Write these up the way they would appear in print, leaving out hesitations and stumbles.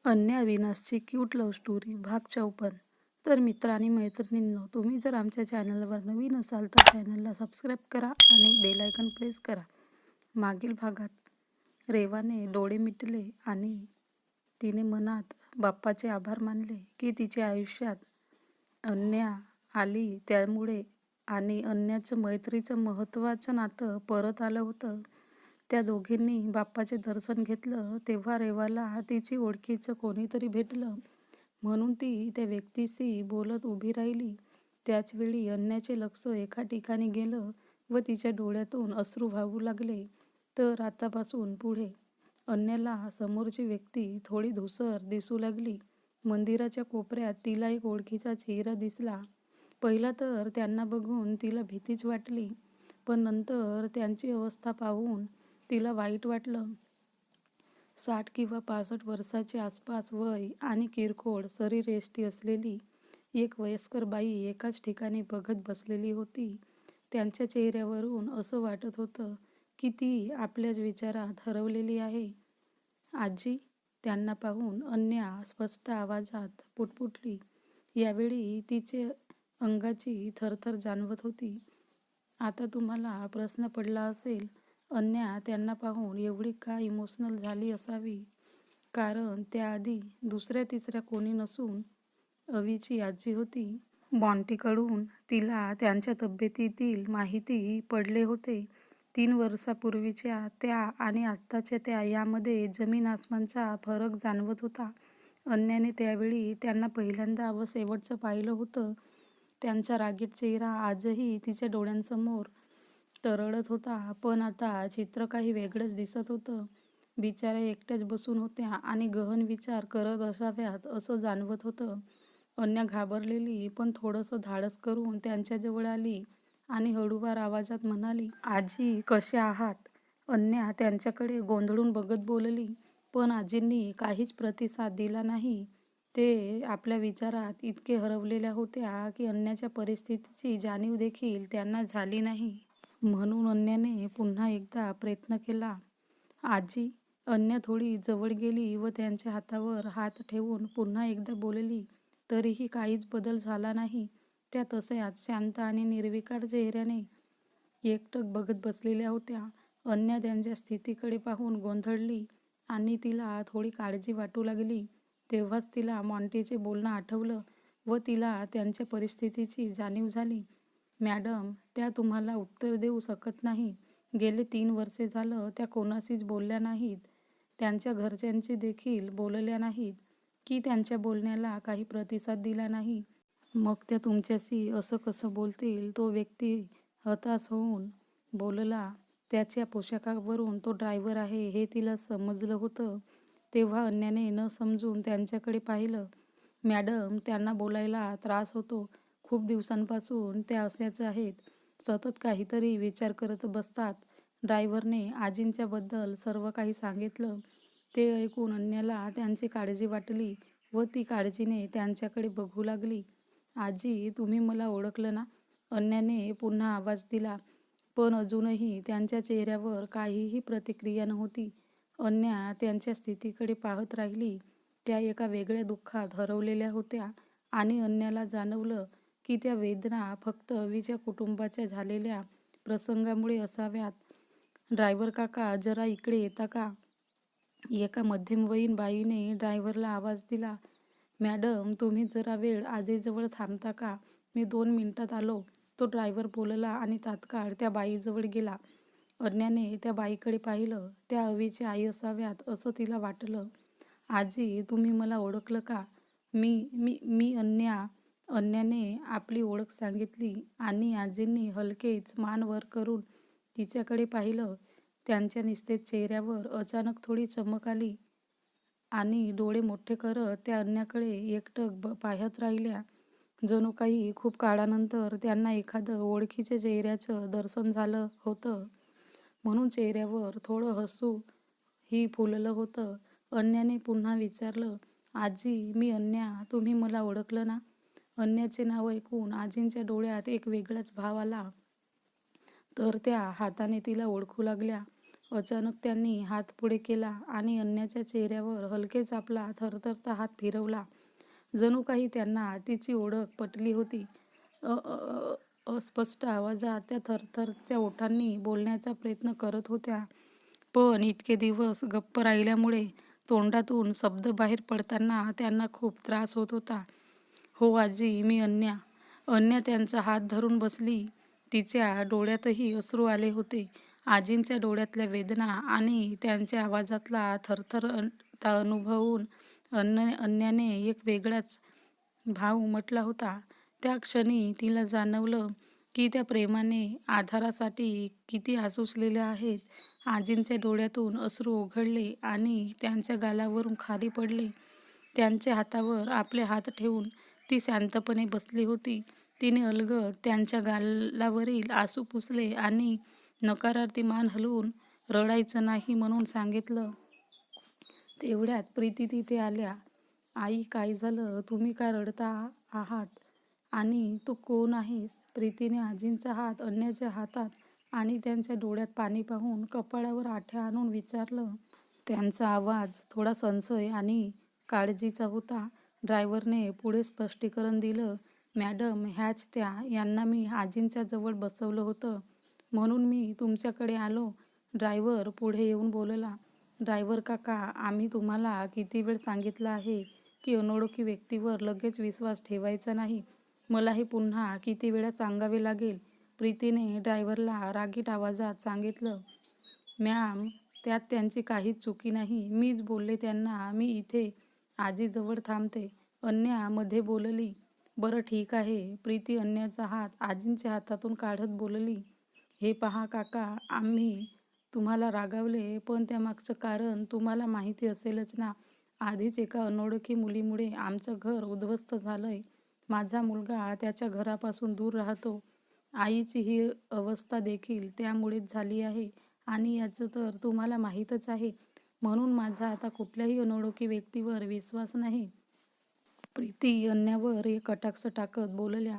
अन्या अविनाशची cute love story भाग 54. तर मित्र आणि मैत्रिणींनो, तुम्ही जर आमच्या चॅनलवर नवीन असाल तर चॅनलला सबस्क्राईब करा आणि बेल आयकॉन प्रेस करा. मागील भागात रेवाने डोळे मिटले आणि तिने मनात बाप्पाचे आभार मानले की तिच्या आयुष्यात अन्या आली त्यामुळे आणि अन्याचं मैत्रीचं महत्त्वाचं नातं परत आलं होतं. त्या दोघींनी बाप्पाचे दर्शन घेतलं तेव्हा रेवाला तिची ओळखीचं कोणीतरी भेटलं, म्हणून ती त्या व्यक्तीशी बोलत उभी राहिली. त्याचवेळी अन्याचे लक्ष एका ठिकाणी गेलं व तिच्या डोळ्यातून अश्रू वाहू लागले. तर आतापासून पुढे अन्याला समोरची व्यक्ती थोडी धूसर दिसू लागली. मंदिराच्या कोपऱ्यात तिला एक ओळखीचा चेहरा दिसला. पहिला तर त्यांना बघून तिला भीतीच वाटली, पण नंतर त्यांची अवस्था पाहून तिला वाईट वाटलं. 60 किंवा 65 वर्षाच्या आसपास वय आणि किरकोळ शरीरयष्टी असलेली एक वयस्कर बाई एकाच ठिकाणी बघत बसलेली होती. त्यांच्या चेहऱ्यावरून असं वाटत होतं की ती आपल्याच विचारात हरवलेली आहे. आजी, त्यांना पाहून अन्या स्पष्ट आवाजात पुटपुटली. यावेळी तिचे अंगाची थरथर जाणवत होती. आता तुम्हाला प्रश्न पडला असेल, अन्या त्यांना पाहून एवढी का इमोशनल झाली असावी? कारण त्याआधी दुसऱ्या तिसऱ्या कोणी नसून अवीची आजी होती. बॉन्टीकडून तिला त्यांच्या तब्येतीतील माहिती पडले होते. 3 वर्षापूर्वीच्या त्या आणि आत्ताच्या त्या यामध्ये जमीन आसमानचा फरक जाणवत होता. अन्याने त्यावेळी त्यांना पहिल्यांदा व शेवटचं पाहिलं होतं. त्यांचा रागीट चेहरा आजही तिच्या डोळ्यांसमोर तरळत होता, पण आता चित्र काही वेगळंच दिसत होतं. बिचाऱ्या एकट्याच बसून होत्या आणि गहन विचार करत असाव्यात असं जाणवत होतं. अन्या घाबरलेली पण थोडंसं धाडस करून त्यांच्याजवळ आली आणि हळूवार आवाजात म्हणाली, आजी, कसे आहात? अन्या त्यांच्याकडे गोंधळून बघत बोलली, पण आजींनी काहीच प्रतिसाद दिला नाही. ते आपल्या विचारात इतके हरवलेल्या होत्या की अन्याच्या परिस्थितीची जाणीव देखील त्यांना झाली नाही. म्हणून अन्याने पुन्हा एकदा प्रयत्न केला. आजी. अन्या थोडी जवळ गेली व त्यांच्या हातावर हात ठेवून पुन्हा एकदा बोलली. तरीही काहीच बदल झाला नाही. त्या तशाच शांत आणि निर्विकार चेहऱ्याने एकटक बघत बसलेल्या होत्या. अन्या त्यांच्या स्थितीकडे पाहून गोंधळली आणि तिला थोडी काळजी वाटू लागली. तेव्हाच तिला मॉन्टीचे बोलणं आठवलं व तिला त्यांच्या परिस्थितीची जाणीव झाली. मॅडम, त्या तुम्हाला उत्तर देऊ शकत नाही. गेले 3 वर्षे झालं त्या कोणाशीच बोलल्या नाहीत. त्यांच्या घरच्यांशी देखील बोलल्या नाहीत की त्यांच्या बोलण्याला काही प्रतिसाद दिला नाही. मग त्या तुमच्याशी असं कसं बोलतील? तो व्यक्ती हताश होऊन बोलला. त्याच्या पोशाखावरून तो ड्रायव्हर आहे हे तिला समजलं होतं. तेव्हा अन्याने न समजून त्यांच्याकडे पाहिलं. मॅडम, त्यांना बोलायला त्रास होतो. खूप दिवसांपासून त्या अशाच आहेत. सतत काहीतरी विचार करत बसतात. ड्रायव्हरने आजींच्याबद्दल सर्व काही सांगितलं. ते ऐकून अन्याला त्यांची काळजी वाटली व ती काळजीने त्यांच्याकडे बघू लागली. आजी, तुम्ही मला ओळखलं ना? अन्याने पुन्हा आवाज दिला, पण अजूनही त्यांच्या चेहऱ्यावर काहीही प्रतिक्रिया नव्हती. अन्या त्यांच्या स्थितीकडे पाहत राहिली. त्या एका वेगळ्या दुःखात हरवलेल्या होत्या आणि अन्याला जाणवलं की त्या वेदना फक्त अवीच्या कुटुंबाच्या झालेल्या प्रसंगामुळे असाव्यात. ड्रायव्हर काका, जरा इकडे येता का? एका मध्यमवयीन बाईने ड्रायव्हरला आवाज दिला. मॅडम, तुम्ही जरा वेळ आजीजवळ थांबता का? मी 2 मिनिटात आलो, तो ड्रायव्हर बोलला आणि तात्काळ त्या बाईजवळ गेला. अन्याने त्या बाईकडे पाहिलं. त्या अवीची आई असाव्यात असं तिला वाटलं. आजी, तुम्ही मला ओळखलं का? मी मी मी अन्या. अन्याने आपली ओळख सांगितली आणि आजींनी हलकेच मान वर करून तिच्याकडे पाहिलं. त्यांच्या निस्तेज चेहऱ्यावर अचानक थोडी चमक आली आणि डोळे मोठे करत त्या अन्याकडे एकटक पाहत राहिल्या. जणू काही खूप काळानंतर त्यांना एखादं ओळखीच्या चेहऱ्याचं दर्शन झालं होतं, म्हणून चेहऱ्यावर थोडं हसू ही फुललं होतं. अन्याने पुन्हा विचारलं, आजी, मी अन्या. तुम्ही मला ओळखलं ना? अन्याचे नाव ऐकून आजींच्या डोळ्यात एक वेगळाच भाव आला. तर त्या हाताने तिला ओळखू लागल्या. अचानक त्यांनी हात पुढे केला आणि अन्याच्या चेहऱ्यावर हलकेच आपला थरथरता हात फिरवला. जणू काही त्यांना तिची ओळख पटली होती. अस्पष्ट आवाजात त्या थरथरत्या ओठांनी बोलण्याचा प्रयत्न करत होत्या. पण इतके दिवस गप्प राहिल्यामुळे तोंडातून शब्द बाहेर पडताना त्यांना खूप त्रास होत होता. "हो आजी, मी अन्या." अन्या त्यांचा हात धरून बसली. तिच्या डोळ्यातही अश्रू आले होते. आजींच्या डोळ्यातल्या वेदना आणि त्यांच्या आवाजातला थरथरता अनुभवून अन्याने एक वेगळाच भाव उमटला होता. त्या क्षणी तिला जाणवलं की त्या प्रेमाने आधारासाठी किती आसुसलेल्या आहेत. आजींच्या डोळ्यातून अश्रू ओघळले आणि त्यांच्या गालावरून खाली पडले. त्यांच्या हातावर आपले हात ठेवून ती शांतपणे बसली होती. तिने अलगद त्यांच्या गालावरील आसू पुसले आणि नकारार्थी मान हलवून रडायचं नाही म्हणून सांगितलं. तेवढ्यात प्रीती तिथे आल्या. "आई, काय झालं? तुम्ही का रडता आहात? आणि तू कोण आहेस?" प्रीतीने आजींचा हात अन्याच्या हातात आणि त्यांच्या डोळ्यात पाणी पाहून कपाळावर आठ्या आणून विचारलं. त्यांचा आवाज थोडा संशय आणि काळजीचा होता. ड्रायव्हरने पुढे स्पष्टीकरण दिलं. "मॅडम, ह्याच त्या. यांना मी आजींच्या जवळ बसवलं होतं, म्हणून मी तुमच्याकडे आलो." ड्रायव्हर पुढे येऊन बोलला. "ड्रायव्हर काका, आम्ही तुम्हाला किती वेळ सांगितलं आहे की अनोळखी व्यक्तीवर लगेच विश्वास ठेवायचा नाही. मला हे पुन्हा किती वेळा सांगावे लागेल?" प्रीतीने ड्रायव्हरला रागीट आवाजात सांगितलं. "मॅम, त्यात त्यांची काहीच चुकी नाही. मीच बोलले त्यांना मी इथे आजीजवळ थांबते." अन्या मध्ये बोलली. "बरं ठीक आहे." प्रीती अन्याचा हात आजींच्या हातातून काढत बोलली. "हे पहा काका, आम्ही तुम्हाला रागावले, पण त्यामागचं कारण तुम्हाला माहिती असेलच ना. आधीच एका अनोळखी मुलीमुळे आमचं घर उद्ध्वस्त झालंय. माझा मुलगा त्याच्या घरापासून दूर राहतो. आईची ही अवस्था देखील त्यामुळेच झाली आहे आणि याचं तर तुम्हाला माहीतच आहे. म्हणून माझा आता कुठल्याही अनोळखी व्यक्तीवर विश्वास नाही." प्रीती अन्यावर एक कटाक्ष टाकत बोलल्या.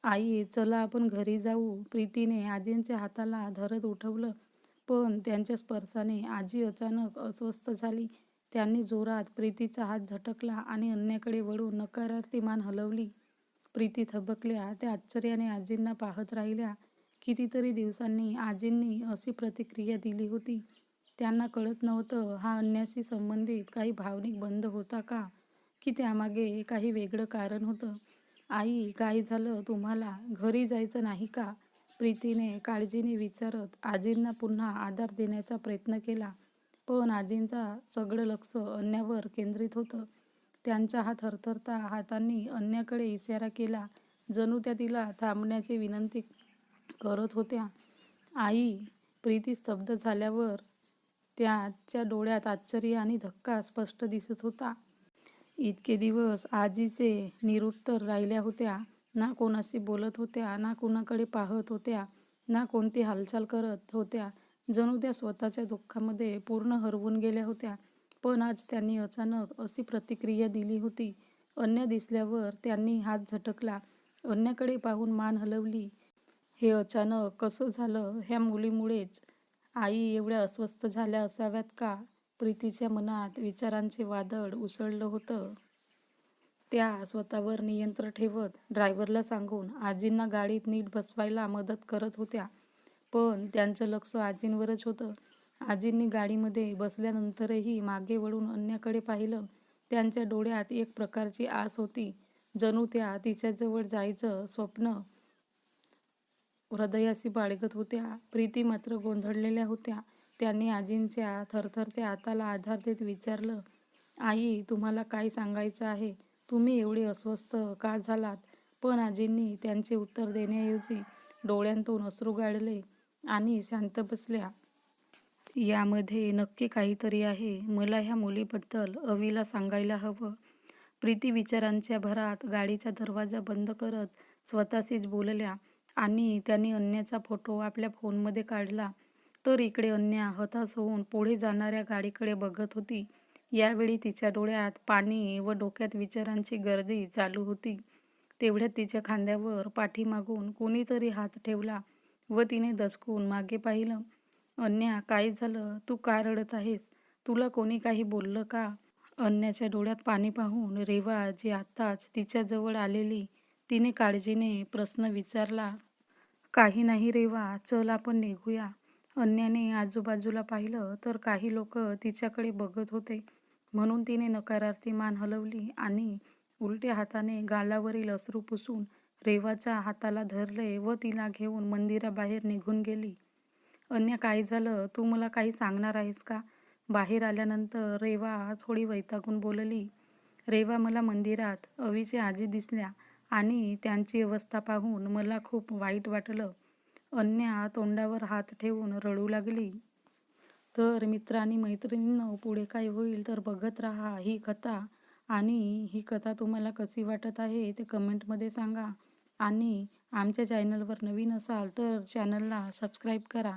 "आई, चला आपण घरी जाऊ." प्रीतीने आजींच्या हाताला धरत उठवलं, पण त्यांच्या स्पर्शाने आजी अचानक अस्वस्थ झाली. त्यांनी जोरात प्रीतीचा हात झटकला आणि अन्याकडे वळून नकारार्थी मान हलवली. प्रीती थबकल्या. त्या आश्चर्याने आजींना पाहत राहिल्या. कितीतरी दिवसांनी आजींनी अशी प्रतिक्रिया दिली होती. त्यांना कळत नव्हतं हा अन्याशी संबंधित काही भावनिक बंध होता का, की त्यामागे काही वेगळं कारण होतं. "आई, काय झालं तुम्हाला? घरी जायचं नाही का?" प्रीतीने काळजीने विचारत आजींना पुन्हा आधार देण्याचा प्रयत्न केला. पण आजींचा सगळं लक्ष अन्यावर केंद्रित होतं. त्यांच्या थरथरत्या हातांनी अन्याकडे इशारा केला, जणू त्या तिला थांबण्याची विनंती करत होत्या. "आई." प्रीती स्तब्ध झाल्यावर त्याच्या डोळ्यात आश्चर्य आणि धक्का स्पष्ट दिसत होता. इतके दिवस आजीचे निरुत्तर राहिल्या होत्या. ना कोणाशी बोलत होत्या, ना कुणाकडे पाहत होत्या, ना कोणती हालचाल करत होत्या. जणू त्या स्वतःच्या दुःखामध्ये पूर्ण हरवून गेल्या होत्या. पण आज त्यांनी अचानक अशी प्रतिक्रिया दिली होती. अन्या दिसल्यावर त्यांनी हात झटकला. अन्याकडे पाहून मान हलवली. "हे अचानक कसं झालं? ह्या मुलीमुळेच आई एवढ्या अस्वस्थ झाल्या असाव्यात का?" प्रीतीच्या मनात विचारांचे वादळ उसळलं होतं. त्या स्वतःवर नियंत्रण ठेवत ड्रायव्हरला सांगून आजींना गाडीत नीट बसवायला मदत करत होत्या. पण त्यांचं लक्ष आजींवरच होतं. आजींनी गाडीमध्ये बसल्यानंतरही मागे वळून अन्याकडे पाहिलं. त्यांच्या डोळ्यात एक प्रकारची आस होती. जणू त्या तिच्याजवळ जायचं स्वप्न हृदयाशी बाळगत होत्या. प्रीती मात्र गोंधळलेल्या होत्या. त्यांनी आजींच्या थरथरत्या हाताला आधार देत विचारलं, "आई, तुम्हाला काय सांगायचं आहे? तुम्ही एवढे अस्वस्थ का झालात?" पण आजींनी त्यांचे उत्तर देण्याऐवजी डोळ्यांतून अश्रू गाळले आणि शांत बसल्या. "यामध्ये नक्की काहीतरी आहे. मला ह्या मुलीबद्दल अवीला सांगायला हवं." प्रीती विचारांच्या भरात गाडीचा दरवाजा बंद करत स्वतःशीच बोलल्या. आणि त्यांनी अन्याचा फोटो आपल्या फोनमध्ये काढला. तर इकडे अन्या हताश होऊन पुढे जाणाऱ्या गाडीकडे बघत होती. यावेळी तिच्या डोळ्यात पाणी व डोक्यात विचारांची गर्दी चालू होती. तेवढ्यात तिच्या खांद्यावर पाठीमागून कोणीतरी हात ठेवला व तिने दचकून मागे पाहिलं. अन्या, काय झालं? तू का रडत आहेस? तुला कोणी काही बोललं का? अन्याच्या डोळ्यात पाणी पाहून रेवा, जी आत्ताच तिच्याजवळ आलेली, तिने काळजीने प्रश्न विचारला. काही नाही रेवा, चल आपण निघूया. अन्याने आजूबाजूला पाहिलं तर काही लोक तिच्याकडे बघत होते. म्हणून तिने नकारार्थी मान हलवली आणि उलट्या हाताने गालावरील अश्रू पुसून रेवाच्या हाताला धरले व तिला घेऊन मंदिराबाहेर निघून गेली. अन्या, काय झालं? तू मला काही सांगणार आहेस का? बाहेर आल्यानंतर रेवा थोडी वैतागून बोलली. रेवा, मला मंदिरात अवीची आजी दिसल्या आणि त्यांची अवस्था पाहून मला खूप वाईट वाटलं. अन्या तोंडावर हात ठेवून रडू लागली. तर मित्र आणि मैत्रिणींनो, पुढे काय होईल तर बघत राहा ही कथा. आणि ही कथा तुम्हाला कशी वाटत आहे ते कमेंटमध्ये सांगा. आणि आमच्या चॅनलवर नवीन असाल तर चॅनलला सबस्क्राईब करा.